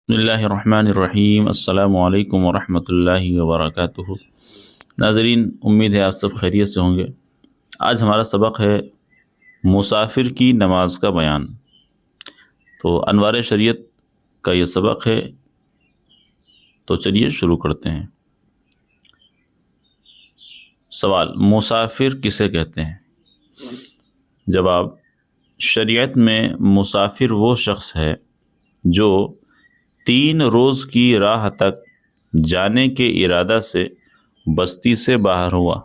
بسم اللہ الرحمن الرحیم، السلام علیکم ورحمۃ اللہ وبرکاتہ۔ ناظرین، امید ہے آپ سب خیریت سے ہوں گے۔ آج ہمارا سبق ہے مسافر کی نماز کا بیان۔ تو انوار شریعت کا یہ سبق ہے، تو چلیے شروع کرتے ہیں۔ سوال: مسافر کسے کہتے ہیں؟ جواب: شریعت میں مسافر وہ شخص ہے جو 3 روز کی راہ تک جانے کے ارادہ سے بستی سے باہر ہوا۔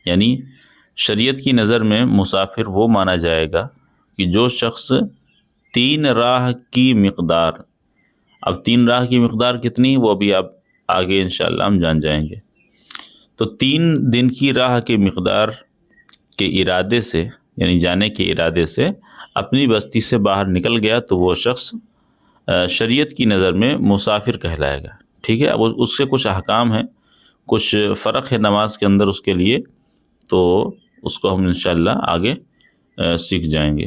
یعنی شریعت کی نظر میں مسافر وہ مانا جائے گا کہ جو شخص 3 راہ کی مقدار، اب 3 راہ کی مقدار کتنی وہ ابھی آپ آگے انشاءاللہ ہم جان جائیں گے۔ تو 3 دن کی راہ کے مقدار کے ارادے سے، یعنی جانے کے ارادے سے اپنی بستی سے باہر نکل گیا تو وہ شخص شریعت کی نظر میں مسافر کہلائے گا۔ ٹھیک ہے، اب اس سے کچھ احکام ہیں، کچھ فرق ہے نماز کے اندر اس کے لیے، تو اس کو ہم انشاءاللہ آگے سیکھ جائیں گے۔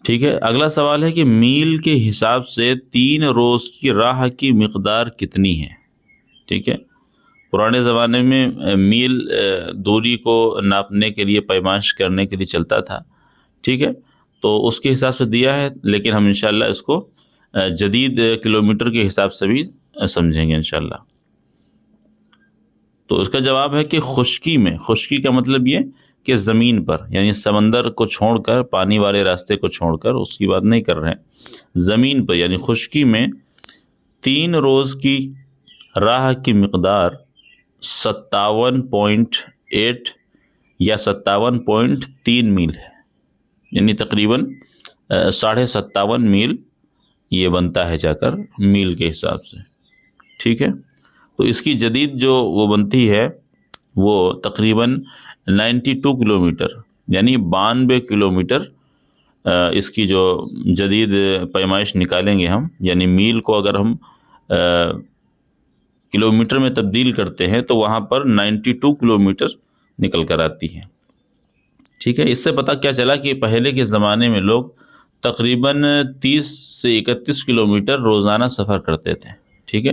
ٹھیک ہے، اگلا سوال ہے کہ میل کے حساب سے 3 روز کی راہ کی مقدار کتنی ہے؟ ٹھیک ہے، پرانے زمانے میں میل دوری کو ناپنے کے لیے، پیمائش کرنے کے لیے چلتا تھا۔ ٹھیک ہے، تو اس کے حساب سے دیا ہے، لیکن ہم انشاءاللہ اس کو جدید کلومیٹر کے حساب سے بھی سمجھیں گے انشاءاللہ۔ تو اس کا جواب ہے کہ خشکی میں، خشکی کا مطلب یہ کہ زمین پر، یعنی سمندر کو چھوڑ کر، پانی والے راستے کو چھوڑ کر، اس کی بات نہیں کر رہے ہیں، زمین پر یعنی خشکی میں 3 روز کی راہ کی مقدار 57.8 یا 57.3 میل ہے، یعنی تقریباً 57.5 میل یہ بنتا ہے جا کر میل کے حساب سے۔ ٹھیک ہے، تو اس کی جدید جو وہ بنتی ہے وہ تقریباً 92 کلومیٹر، یعنی 92 کلومیٹر اس کی جو جدید پیمائش نکالیں گے ہم، یعنی میل کو اگر ہم کلومیٹر میں تبدیل کرتے ہیں تو وہاں پر 92 کلومیٹر نکل کر آتی ہے۔ ٹھیک ہے، اس سے پتہ کیا چلا کہ پہلے کے زمانے میں لوگ تقریباً 30 سے 31 کلومیٹر روزانہ سفر کرتے تھے۔ ٹھیک ہے،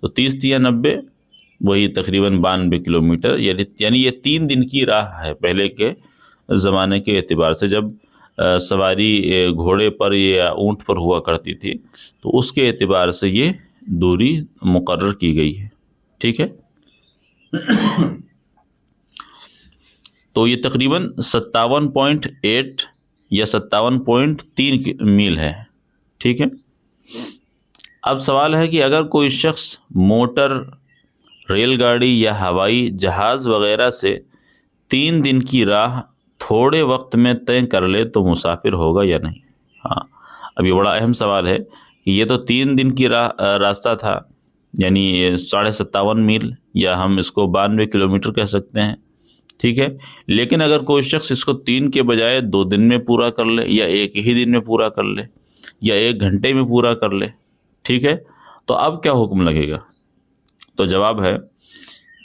تو 30 یا 90 وہی تقریباً 92 کلومیٹر، یعنی یہ 3 دن کی راہ ہے پہلے کے زمانے کے اعتبار سے، جب سواری گھوڑے پر یا اونٹ پر ہوا کرتی تھی، تو اس کے اعتبار سے یہ دوری مقرر کی گئی ہے۔ ٹھیک ہے، تو یہ تقریباً 57.8 یا 57.3 میل ہے۔ ٹھیک ہے، اب سوال ہے کہ اگر کوئی شخص موٹر، ریل گاڑی یا ہوائی جہاز وغیرہ سے 3 دن کی راہ تھوڑے وقت میں طے کر لے تو مسافر ہوگا یا نہیں؟ ہاں، اب یہ بڑا اہم سوال ہے کہ یہ تو 3 دن کی راستہ تھا، یعنی 57.5 میل، یا ہم اس کو 92 کلومیٹر کہہ سکتے ہیں۔ ٹھیک ہے، لیکن اگر کوئی شخص اس کو 3 کے بجائے 2 دن میں پورا کر لے، یا 1 ہی دن میں پورا کر لے، یا 1 گھنٹے میں پورا کر لے، ٹھیک ہے، تو اب کیا حکم لگے گا؟ تو جواب ہے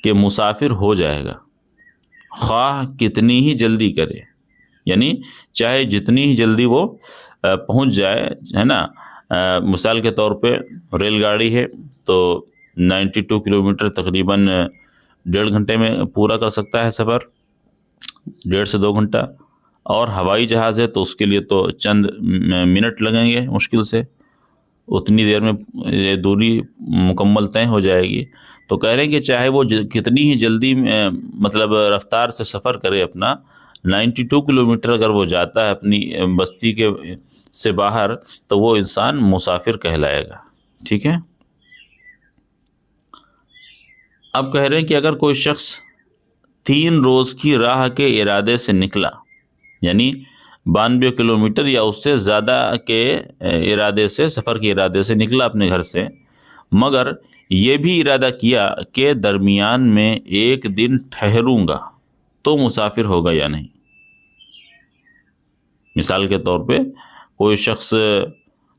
کہ مسافر ہو جائے گا، خواہ کتنی ہی جلدی کرے، یعنی چاہے جتنی ہی جلدی وہ پہنچ جائے، ہے نا۔ مثال کے طور پہ ریل گاڑی ہے تو 92 کلومیٹر تقریباً 1.5 گھنٹے میں پورا کر سکتا ہے سفر، 1.5 سے 2 گھنٹہ، اور ہوائی جہاز ہے تو اس کے لیے تو چند منٹ لگیں گے مشکل سے، اتنی دیر میں یہ دوری مکمل طے ہو جائے گی۔ تو کہہ رہے ہیں کہ چاہے وہ کتنی ہی جلدی مطلب رفتار سے سفر کرے اپنا، 92 کلومیٹر اگر وہ جاتا ہے اپنی بستی کے سے باہر، تو وہ انسان مسافر کہلائے گا۔ ٹھیک ہے، اب کہہ رہے ہیں کہ اگر کوئی شخص 3 روز کی راہ کے ارادے سے نکلا، یعنی 92 کلومیٹر یا اس سے زیادہ کے ارادے سے، سفر کے ارادے سے نکلا اپنے گھر سے، مگر یہ بھی ارادہ کیا کہ درمیان میں 1 دن ٹھہروں گا، تو مسافر ہوگا یا نہیں؟ مثال کے طور پہ کوئی شخص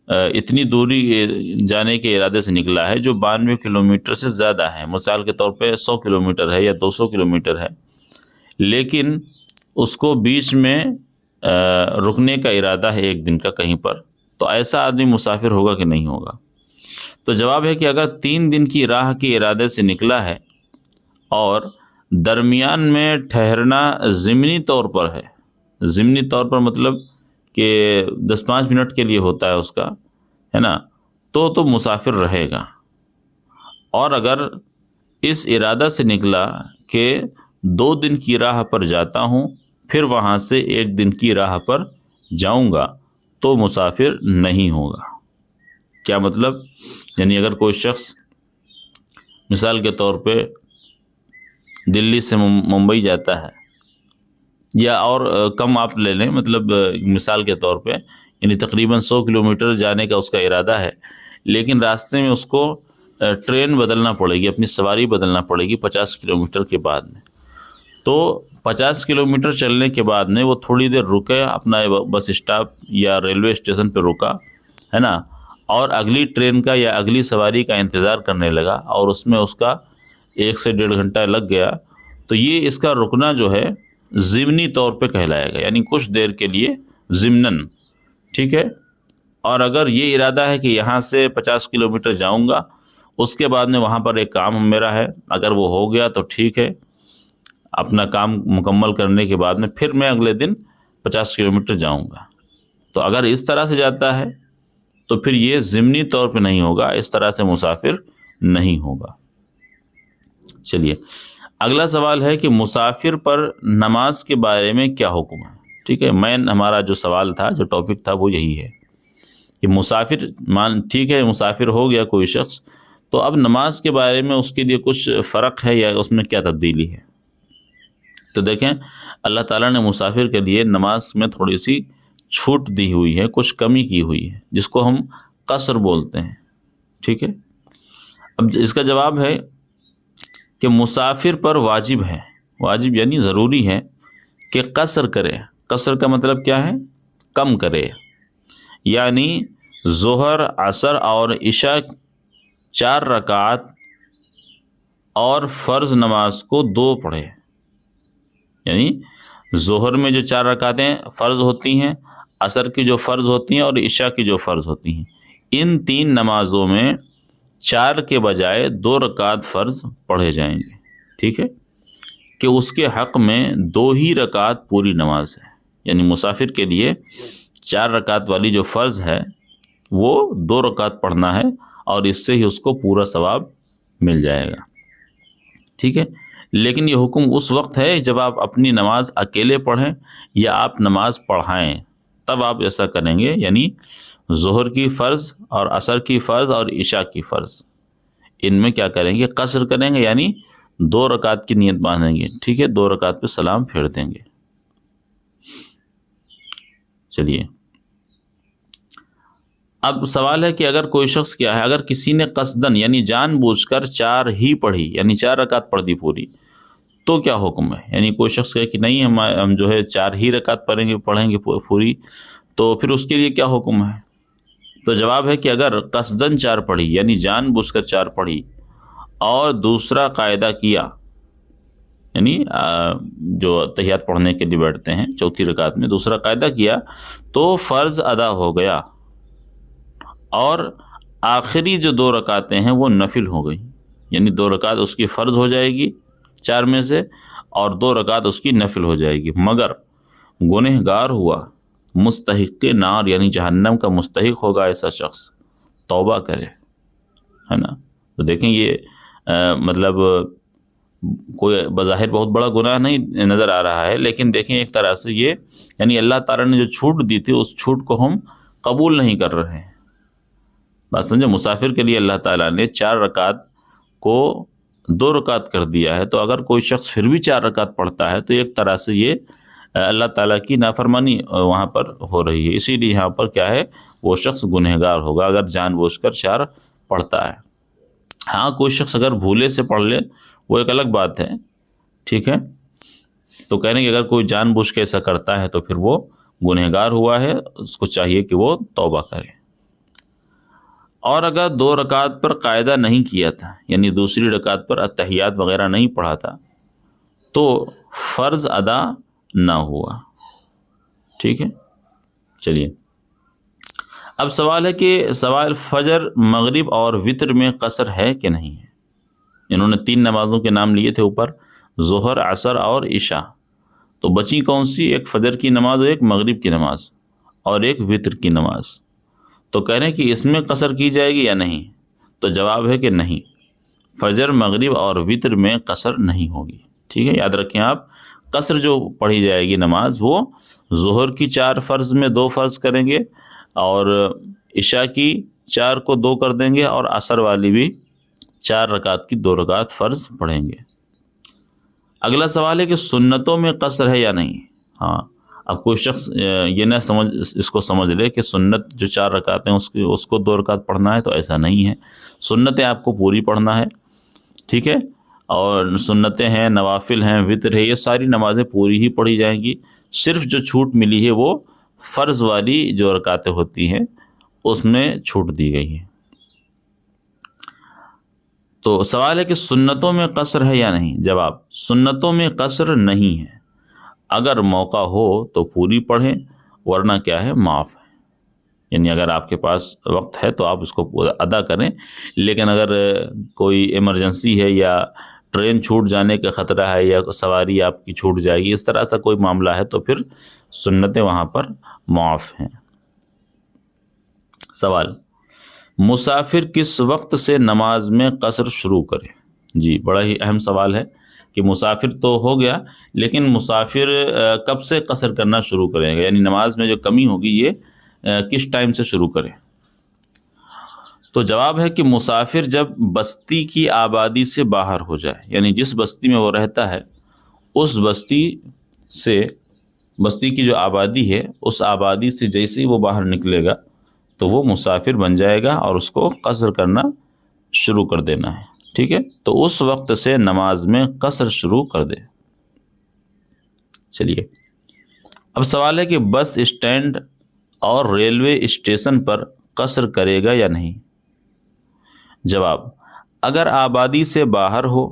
اتنی دوری جانے کے ارادے سے نکلا ہے جو 92 کلومیٹر سے زیادہ ہے، مثال کے طور پہ 100 کلومیٹر ہے یا 200 کلومیٹر ہے، لیکن اس کو بیچ میں رکنے کا ارادہ ہے 1 دن کا کہیں پر، تو ایسا آدمی مسافر ہوگا کہ نہیں ہوگا؟ تو جواب ہے کہ اگر 3 دن کی راہ کے ارادے سے نکلا ہے اور درمیان میں ٹھہرنا ضمنی طور پر ہے، ضمنی طور پر مطلب کہ 10-5 منٹ کے لیے ہوتا ہے اس کا، ہے نا، تو مسافر رہے گا۔ اور اگر اس ارادہ سے نکلا کہ 2 دن کی راہ پر جاتا ہوں پھر وہاں سے 1 دن کی راہ پر جاؤں گا تو مسافر نہیں ہوگا۔ کیا مطلب؟ یعنی اگر کوئی شخص مثال کے طور پہ دلی سے ممبئی جاتا ہے، یا اور کم آپ لے لیں، مطلب مثال کے طور پہ یعنی تقریباً 100 کلومیٹر جانے کا اس کا ارادہ ہے، لیکن راستے میں اس کو ٹرین بدلنا پڑے گی، اپنی سواری بدلنا پڑے گی 50 کلومیٹر کے بعد میں۔ تو 50 کلومیٹر چلنے کے بعد میں وہ تھوڑی دیر رکے، اپنا بس اسٹاپ یا ریلوے اسٹیشن پہ رکا، ہے نا، اور اگلی ٹرین کا یا اگلی سواری کا انتظار کرنے لگا، اور اس میں اس کا 1 سے 1.5 گھنٹہ لگ گیا، تو یہ اس کا رکنا جو ہے ضمنی طور پہ کہلائے گا، یعنی کچھ دیر کے لیے ضمناً، ٹھیک ہے۔ اور اگر یہ ارادہ ہے کہ یہاں سے 50 کلومیٹر جاؤں گا، اس کے بعد میں وہاں پر ایک کام میرا ہے، اگر وہ ہو گیا تو ٹھیک ہے، اپنا کام مکمل کرنے کے بعد میں پھر میں اگلے دن 50 کلومیٹر جاؤں گا۔ تو اگر اس طرح سے جاتا ہے تو پھر یہ ضمنی طور پہ نہیں ہوگا، اس طرح سے مسافر نہیں ہوگا۔ چلیے اگلا سوال ہے کہ مسافر پر نماز کے بارے میں کیا حکم ہے؟ ٹھیک ہے، ہمارا جو سوال تھا، جو ٹاپک تھا وہ یہی ہے کہ مسافر ٹھیک ہے، مسافر ہو گیا کوئی شخص، تو اب نماز کے بارے میں اس کے لیے کچھ فرق ہے یا اس میں کیا تبدیلی ہے؟ تو دیکھیں، اللہ تعالیٰ نے مسافر کے لیے نماز میں تھوڑی سی چھوٹ دی ہوئی ہے، کچھ کمی کی ہوئی ہے، جس کو ہم قصر بولتے ہیں، ٹھیک ہے۔ اب اس کا جواب ہے کہ مسافر پر واجب ہے، واجب یعنی ضروری ہے کہ قصر کرے۔ قصر کا مطلب کیا ہے؟ کم کرے، یعنی ظہر، عصر اور عشاء 4 رکعات اور فرض نماز کو 2 پڑھے، یعنی ظہر میں جو 4 رکعتیں فرض ہوتی ہیں، عصر کی جو فرض ہوتی ہیں اور عشاء کی جو فرض ہوتی ہیں، ان 3 نمازوں میں 4 کے بجائے 2 رکعت فرض پڑھے جائیں گے، ٹھیک ہے، کہ اس کے حق میں 2 ہی رکعت پوری نماز ہے، یعنی مسافر کے لیے 4 رکعت والی جو فرض ہے وہ 2 رکعت پڑھنا ہے، اور اس سے ہی اس کو پورا ثواب مل جائے گا، ٹھیک ہے۔ لیکن یہ حکم اس وقت ہے جب آپ اپنی نماز اکیلے پڑھیں یا آپ نماز پڑھائیں، تب آپ ایسا کریں گے، یعنی ظہر کی فرض اور عصر کی فرض اور عشاء کی فرض، ان میں کیا کریں گے؟ قصر کریں گے، یعنی 2 رکعت کی نیت باندھیں گے، ٹھیک ہے، 2 رکعت پہ سلام پھیر دیں گے۔ چلیے اب سوال ہے کہ اگر کوئی شخص کیا ہے، اگر کسی نے قصدن یعنی جان بوجھ کر 4 ہی پڑھی، یعنی 4 رکعت پڑھ دی پوری، تو کیا حکم ہے؟ یعنی کوئی شخص کہے کہ نہیں، ہم جو ہے 4 ہی رکعت پڑھیں گے پوری، تو پھر اس کے لیے کیا حکم ہے؟ تو جواب ہے کہ اگر قصدن 4 پڑھی، یعنی جان بوجھ کر 4 پڑھی، اور دوسرا قاعدہ کیا، یعنی جو تحیات پڑھنے کے لیے بیٹھتے ہیں 4تھی رکعت میں دوسرا قاعدہ کیا، تو فرض ادا ہو گیا، اور آخری جو 2 رکعتیں ہیں وہ نفل ہو گئی، یعنی 2 رکعت اس کی فرض ہو جائے گی 4 میں سے، اور 2 رکعت اس کی نفل ہو جائے گی، مگر گنہگار ہوا، مستحق نار یعنی جہنم کا مستحق ہوگا ایسا شخص، توبہ کرے، ہے نا۔ تو دیکھیں یہ مطلب کوئی بظاہر بہت بڑا گناہ نہیں نظر آ رہا ہے، لیکن دیکھیں ایک طرح سے یہ یعنی اللہ تعالیٰ نے جو چھوٹ دی تھی اس چھوٹ کو ہم قبول نہیں کر رہے ہیں، بات سمجھے۔ مسافر کے لیے اللہ تعالیٰ نے 4 رکعت کو 2 رکعت کر دیا ہے، تو اگر کوئی شخص پھر بھی 4 رکعت پڑھتا ہے تو ایک طرح سے یہ اللہ تعالیٰ کی نافرمانی وہاں پر ہو رہی ہے، اسی لیے یہاں پر کیا ہے، وہ شخص گنہگار ہوگا اگر جان بوجھ کر 4 پڑھتا ہے۔ ہاں کوئی شخص اگر بھولے سے پڑھ لے وہ ایک الگ بات ہے، ٹھیک ہے، تو کہہ رہے ہیں کہ اگر کوئی جان بوجھ کے ایسا کرتا ہے تو پھر وہ گنہگار ہوا ہے، اس کو چاہیے کہ وہ توبہ کرے۔ اور اگر 2 رکعت پر قاعدہ نہیں کیا تھا، یعنی دوسری رکعت پر اتحیات وغیرہ نہیں پڑھا تھا، تو فرض ادا نہ ہوا، ٹھیک ہے۔ چلیے اب سوال ہے کہ سوال فجر، مغرب اور وتر میں قصر ہے کہ نہیں ہے؟ انہوں نے 3 نمازوں کے نام لیے تھے اوپر، ظہر، عصر اور عشاء، تو بچی کون سی؟ ایک فجر کی نماز اور ایک مغرب کی نماز اور ایک وتر کی نماز، تو کہہ رہے ہیں کہ اس میں قصر کی جائے گی یا نہیں؟ تو جواب ہے کہ نہیں، فجر، مغرب اور وتر میں قصر نہیں ہوگی، ٹھیک ہے؟ یاد رکھیں آپ، قصر جو پڑھی جائے گی نماز وہ ظہر کی 4 فرض میں 2 فرض کریں گے، اور عشاء کی 4 کو 2 کر دیں گے، اور عصر والی بھی 4 رکعت کی 2 رکعت فرض پڑھیں گے۔ اگلا سوال ہے کہ سنتوں میں قصر ہے یا نہیں؟ ہاں، اب کوئی شخص یہ نہ اس کو سمجھ لے کہ سنت جو 4 رکعت ہیں اس کو 2 رکعت پڑھنا ہے، تو ایسا نہیں ہے، سنتیں آپ کو پوری پڑھنا ہے، ٹھیک ہے؟ اور سنتیں ہیں، نوافل ہیں، وتر ہے، یہ ساری نمازیں پوری ہی پڑھی جائیں گی، صرف جو چھوٹ ملی ہے وہ فرض والی جو رکعتیں ہوتی ہیں اس میں چھوٹ دی گئی ہے۔ تو سوال ہے کہ سنتوں میں قصر ہے یا نہیں؟ جواب، سنتوں میں قصر نہیں ہے، اگر موقع ہو تو پوری پڑھیں، ورنہ کیا ہے، معاف ہے، یعنی اگر آپ کے پاس وقت ہے تو آپ اس کو ادا کریں، لیکن اگر کوئی ایمرجنسی ہے یا ٹرین چھوٹ جانے کا خطرہ ہے یا سواری آپ کی چھوٹ جائے گی، اس طرح سے کوئی معاملہ ہے تو پھر سنتیں وہاں پر معاف ہیں۔ سوال، مسافر کس وقت سے نماز میں قصر شروع کرے؟ جی، بڑا ہی اہم سوال ہے کہ مسافر تو ہو گیا، لیکن مسافر کب سے قصر کرنا شروع کرے گا، یعنی نماز میں جو کمی ہوگی یہ کس ٹائم سے شروع کرے؟ تو جواب ہے کہ مسافر جب بستی کی آبادی سے باہر ہو جائے، یعنی جس بستی میں وہ رہتا ہے اس بستی کی جو آبادی ہے، اس آبادی سے جیسے ہی وہ باہر نکلے گا تو وہ مسافر بن جائے گا اور اس کو قصر کرنا شروع کر دینا ہے، ٹھیک ہے؟ تو اس وقت سے نماز میں قصر شروع کر دے۔ چلیے، اب سوال ہے کہ بس اسٹینڈ اور ریلوے اسٹیشن پر قصر کرے گا یا نہیں؟ جواب، اگر آبادی سے باہر ہو،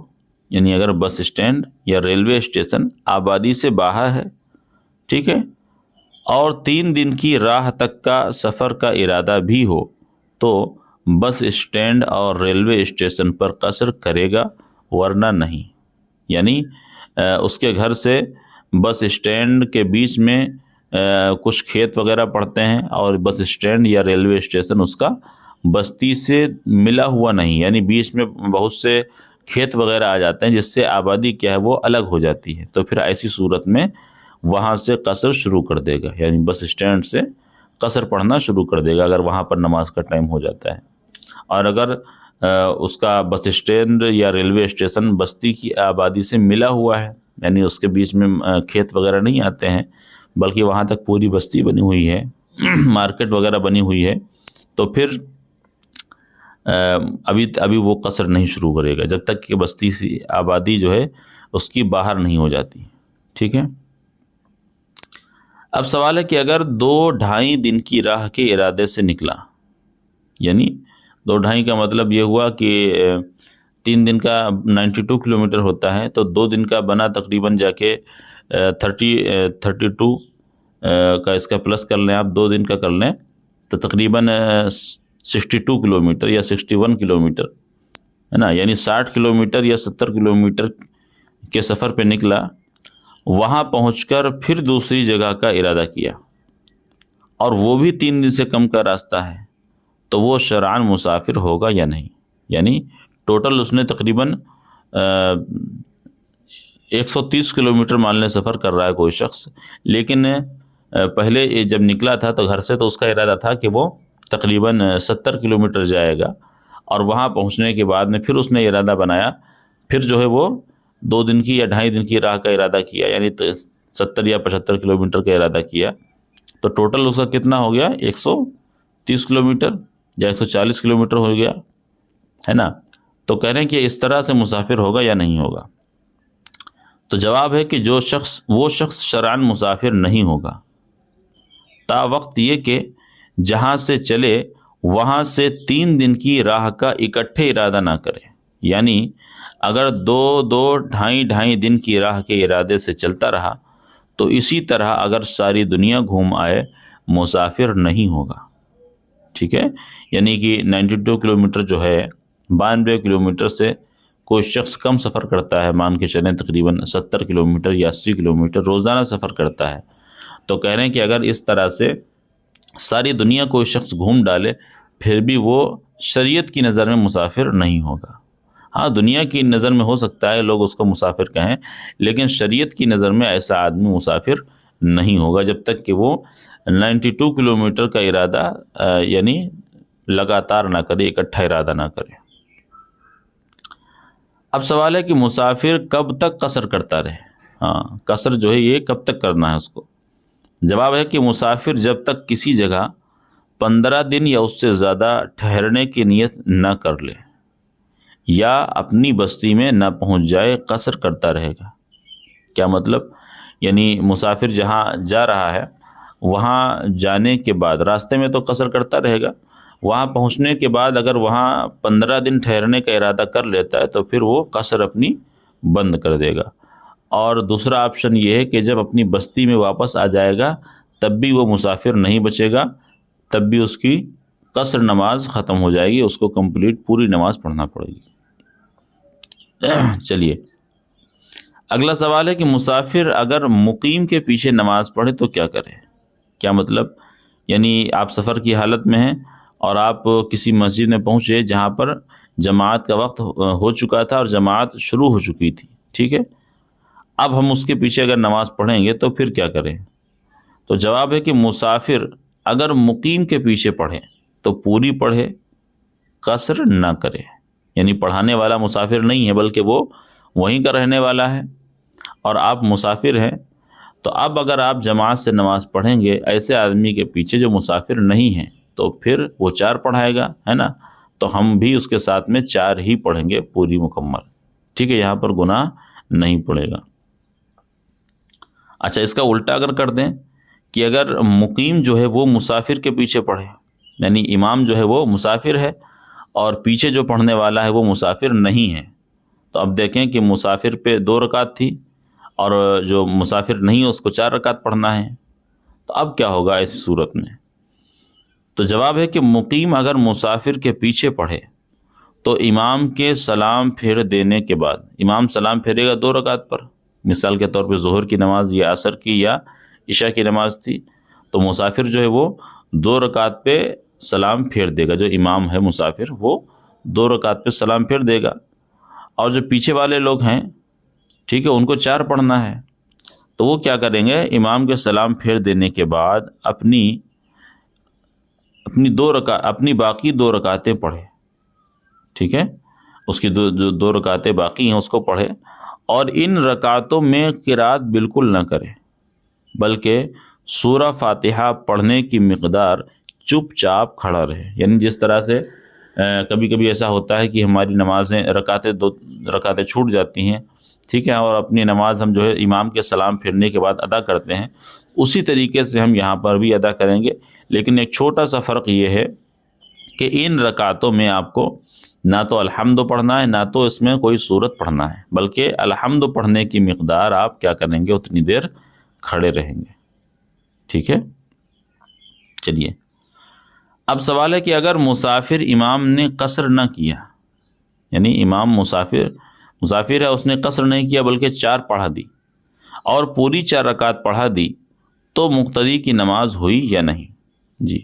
یعنی اگر بس اسٹینڈ یا ریلوے اسٹیشن آبادی سے باہر ہے، ٹھیک ہے، اور 3 دن کی راہ تک کا سفر کا ارادہ بھی ہو تو بس اسٹینڈ اور ریلوے اسٹیشن پر قصر کرے گا، ورنہ نہیں، یعنی اس کے گھر سے بس اسٹینڈ کے بیچ میں کچھ کھیت وغیرہ پڑتے ہیں، اور بس اسٹینڈ یا ریلوے اسٹیشن اس کا بستی سے ملا ہوا نہیں، یعنی بیچ میں بہت سے کھیت وغیرہ آ جاتے ہیں جس سے آبادی کیا ہے وہ الگ ہو جاتی ہے، تو پھر ایسی صورت میں وہاں سے قصر شروع کر دے گا، یعنی بس اسٹینڈ سے قصر پڑھنا شروع کر دے گا اگر وہاں پر نماز کا ٹائم ہو جاتا ہے۔ اور اگر اس کا بس اسٹینڈ یا ریلوے اسٹیشن بستی کی آبادی سے ملا ہوا ہے، یعنی اس کے بیچ میں کھیت وغیرہ نہیں آتے ہیں بلکہ وہاں تک پوری بستی بنی ہوئی ہے، مارکیٹ وغیرہ بنی ہوئی ہے، تو پھر ابھی وہ قصر نہیں شروع کرے گا جب تک کہ بستی سی آبادی جو ہے اس کی باہر نہیں ہو جاتی، ٹھیک ہے؟ اب سوال ہے کہ اگر 2-2.5 دن کی راہ کے ارادے سے نکلا، یعنی 2-2.5 کا مطلب یہ ہوا کہ 3 دن کا 92 کلومیٹر ہوتا ہے، تو 2 دن کا بنا تقریباً جا کے 32 کا اس کا پلس کر لیں آپ، 2 دن کا کر لیں تو تقریباً 62 کلومیٹر یا 61 کلومیٹر ہے نا، یعنی 60 کلومیٹر یا 70 کلومیٹر کے سفر پہ نکلا، وہاں پہنچ کر پھر دوسری جگہ کا ارادہ کیا اور وہ بھی 3 دن سے کم کا راستہ ہے، تو وہ شرعاً مسافر ہوگا یا نہیں؟ یعنی ٹوٹل اس نے تقریباً 130 کلومیٹر مان لیں سفر کر رہا ہے کوئی شخص، لیکن پہلے جب نکلا تھا تو گھر سے تو اس کا ارادہ تھا کہ وہ تقریباً 70 کلومیٹر جائے گا، اور وہاں پہنچنے کے بعد میں پھر اس نے ارادہ بنایا، پھر جو ہے وہ 2 دن کی یا 2.5 دن کی راہ کا ارادہ کیا، یعنی 70 یا 75 کلومیٹر کا ارادہ کیا، تو ٹوٹل اس کا کتنا ہو گیا؟ 130 کلومیٹر یا 140 کلومیٹر ہو گیا، ہے نا؟ تو کہہ رہے ہیں کہ اس طرح سے مسافر ہوگا یا نہیں ہوگا؟ تو جواب ہے کہ وہ شخص شرعاً مسافر نہیں ہوگا تا وقت یہ کہ جہاں سے چلے وہاں سے 3 دن کی راہ کا اکٹھے ارادہ نہ کرے، یعنی اگر 2-2.5 دن کی راہ کے ارادے سے چلتا رہا تو اسی طرح اگر ساری دنیا گھوم آئے مسافر نہیں ہوگا، ٹھیک ہے، یعنی کہ 92 کلومیٹر جو ہے 92 کلومیٹر سے کوئی شخص کم سفر کرتا ہے، مان کے چلیں تقریباً 70 کلومیٹر یا 80 کلومیٹر روزانہ سفر کرتا ہے، تو کہہ رہے ہیں کہ اگر اس طرح سے ساری دنیا کوئی شخص گھوم ڈالے پھر بھی وہ شریعت کی نظر میں مسافر نہیں ہوگا۔ ہاں، دنیا کی نظر میں ہو سکتا ہے لوگ اس کو مسافر کہیں، لیکن شریعت کی نظر میں ایسا آدمی مسافر نہیں ہوگا جب تک کہ وہ 92 کلومیٹر کا ارادہ یعنی لگاتار نہ کرے، اکٹھا ارادہ نہ کرے۔ اب سوال ہے کہ مسافر کب تک قصر کرتا رہے؟ ہاں، قصر جو ہے یہ کب تک کرنا ہے اس کو؟ جواب ہے کہ مسافر جب تک کسی جگہ 15 دن یا اس سے زیادہ ٹھہرنے کی نیت نہ کر لے یا اپنی بستی میں نہ پہنچ جائے قصر کرتا رہے گا۔ کیا مطلب؟ یعنی مسافر جہاں جا رہا ہے وہاں جانے کے بعد راستے میں تو قصر کرتا رہے گا، وہاں پہنچنے کے بعد اگر وہاں 15 دن ٹھہرنے کا ارادہ کر لیتا ہے تو پھر وہ قصر اپنی بند کر دے گا۔ اور دوسرا آپشن یہ ہے کہ جب اپنی بستی میں واپس آ جائے گا تب بھی وہ مسافر نہیں بچے گا، تب بھی اس کی قصر نماز ختم ہو جائے گی، اس کو کمپلیٹ پوری نماز پڑھنا پڑے گی۔ چلیے اگلا سوال ہے کہ مسافر اگر مقیم کے پیچھے نماز پڑھے تو کیا کرے؟ کیا مطلب؟ یعنی آپ سفر کی حالت میں ہیں اور آپ کسی مسجد میں پہنچے جہاں پر جماعت کا وقت ہو چکا تھا اور جماعت شروع ہو چکی تھی، ٹھیک ہے، اب ہم اس کے پیچھے اگر نماز پڑھیں گے تو پھر کیا کریں؟ تو جواب ہے کہ مسافر اگر مقیم کے پیچھے پڑھے تو پوری پڑھے، قصر نہ کرے، یعنی پڑھانے والا مسافر نہیں ہے بلکہ وہ وہیں کا رہنے والا ہے اور آپ مسافر ہیں، تو اب اگر آپ جماعت سے نماز پڑھیں گے ایسے آدمی کے پیچھے جو مسافر نہیں ہیں تو پھر وہ 4 پڑھائے گا، ہے نا، تو ہم بھی اس کے ساتھ میں 4 ہی پڑھیں گے پوری مکمل، ٹھیک ہے، یہاں پر گناہ نہیں پڑے گا۔ اچھا، اس کا الٹا اگر کر دیں کہ اگر مقیم جو ہے وہ مسافر کے پیچھے پڑھے، یعنی امام جو ہے وہ مسافر ہے اور پیچھے جو پڑھنے والا ہے وہ مسافر نہیں ہے، تو اب دیکھیں کہ مسافر پہ 2 رکعت تھی اور جو مسافر نہیں ہے اس کو 4 رکعت پڑھنا ہے، تو اب کیا ہوگا ایسی صورت میں؟ تو جواب ہے کہ مقیم اگر مسافر کے پیچھے پڑھے تو امام کے سلام پھیر دینے کے بعد، امام سلام پھیرے گا 2 رکعت پر، مثال کے طور پہ ظہر کی نماز یا عصر کی یا عشاء کی نماز تھی، تو مسافر جو ہے وہ 2 رکعت پہ سلام پھیر دے گا، جو امام ہے مسافر وہ 2 رکعت پہ سلام پھیر دے گا، اور جو پیچھے والے لوگ ہیں، ٹھیک ہے، ان کو 4 پڑھنا ہے، تو وہ کیا کریں گے؟ امام کے سلام پھیر دینے کے بعد اپنی باقی 2 رکعتیں پڑھے، ٹھیک ہے، اس کی جو 2 رکعتیں باقی ہیں اس کو پڑھے، اور ان رکعتوں میں قرات بالکل نہ کرے بلکہ سورہ فاتحہ پڑھنے کی مقدار چپ چاپ کھڑا رہے۔ یعنی جس طرح سے کبھی کبھی ایسا ہوتا ہے کہ ہماری نمازیں دو رکعتیں چھوٹ جاتی ہیں، ٹھیک ہے، اور اپنی نماز ہم جو ہے امام کے سلام پھرنے کے بعد ادا کرتے ہیں، اسی طریقے سے ہم یہاں پر بھی ادا کریں گے، لیکن ایک چھوٹا سا فرق یہ ہے کہ ان رکعتوں میں آپ کو نہ تو الحمد پڑھنا ہے نہ تو اس میں کوئی سورت پڑھنا ہے، بلکہ الحمد پڑھنے کی مقدار آپ کیا کریں گے؟ اتنی دیر کھڑے رہیں گے، ٹھیک ہے۔ چلیے اب سوال ہے کہ اگر مسافر امام نے قصر نہ کیا، یعنی امام مسافر ہے، اس نے قصر نہیں کیا بلکہ 4 پڑھا دی اور پوری 4 رکعت پڑھا دی، تو مقتدی کی نماز ہوئی یا نہیں؟ جی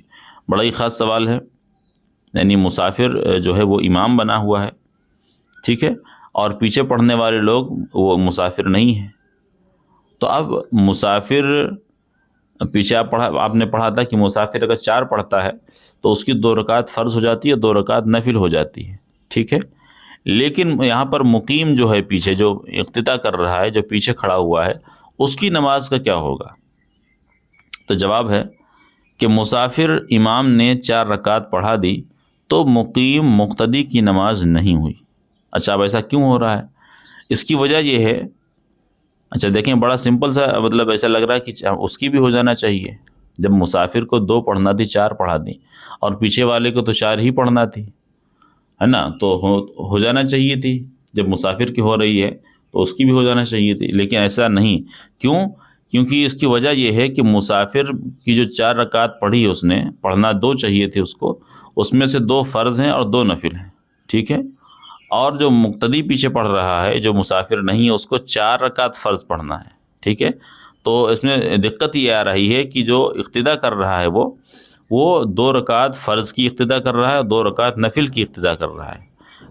بڑا ہی خاص سوال ہے، یعنی مسافر جو ہے وہ امام بنا ہوا ہے، ٹھیک ہے، اور پیچھے پڑھنے والے لوگ وہ مسافر نہیں ہیں، تو اب مسافر پیچھے آپ نے پڑھا تھا کہ مسافر اگر 4 پڑھتا ہے تو اس کی 2 رکعت فرض ہو جاتی ہے، 2 رکعت نفل ہو جاتی ہے، ٹھیک ہے، لیکن یہاں پر مقیم جو ہے پیچھے جو اقتدا کر رہا ہے، جو پیچھے کھڑا ہوا ہے، اس کی نماز کا کیا ہوگا؟ تو جواب ہے کہ مسافر امام نے 4 رکعت پڑھا دی تو مقیم مقتدی کی نماز نہیں ہوئی۔ اچھا، اب ایسا کیوں ہو رہا ہے؟ اس کی وجہ یہ ہے، اچھا دیکھیں بڑا سمپل سا، مطلب ایسا لگ رہا ہے کہ اس کی بھی ہو جانا چاہیے، جب مسافر کو 2 پڑھنا تھی 4 پڑھا دی اور پیچھے والے کو تو 4 ہی پڑھنا تھی، ہے نا، تو ہو جانا چاہیے تھی، جب مسافر کی ہو رہی ہے تو اس کی بھی ہو جانا چاہیے تھی، لیکن ایسا نہیں، کیوں کیونکہ اس کی وجہ یہ ہے کہ مسافر کی جو 4 رکعت پڑھی اس نے، پڑھنا 2 چاہیے تھے اس کو، اس میں سے 2 فرض ہیں اور 2 نفل ہیں، ٹھیک ہے، اور جو مقتدی پیچھے پڑھ رہا ہے جو مسافر نہیں ہے اس کو 4 رکعت فرض پڑھنا ہے، ٹھیک ہے۔ تو اس میں دقت یہ آ رہی ہے کہ جو اقتدا کر رہا ہے وہ 2 رکعت فرض کی اقتدا کر رہا ہے اور 2 رکعت نفل کی اقتدا کر رہا ہے،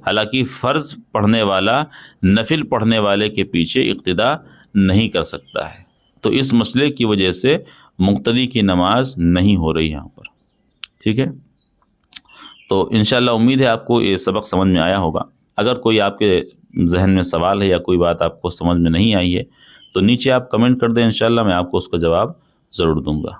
حالانکہ فرض پڑھنے والا نفل پڑھنے والے کے پیچھے اقتدا نہیں کر سکتا ہے۔ تو اس مسئلے کی وجہ سے مقتدی کی نماز نہیں ہو رہی یہاں پر، ٹھیک ہے۔ تو انشاءاللہ امید ہے آپ کو یہ سبق سمجھ میں آیا ہوگا۔ اگر کوئی آپ کے ذہن میں سوال ہے یا کوئی بات آپ کو سمجھ میں نہیں آئی ہے تو نیچے آپ کمنٹ کر دیں، انشاءاللہ میں آپ کو اس کا جواب ضرور دوں گا۔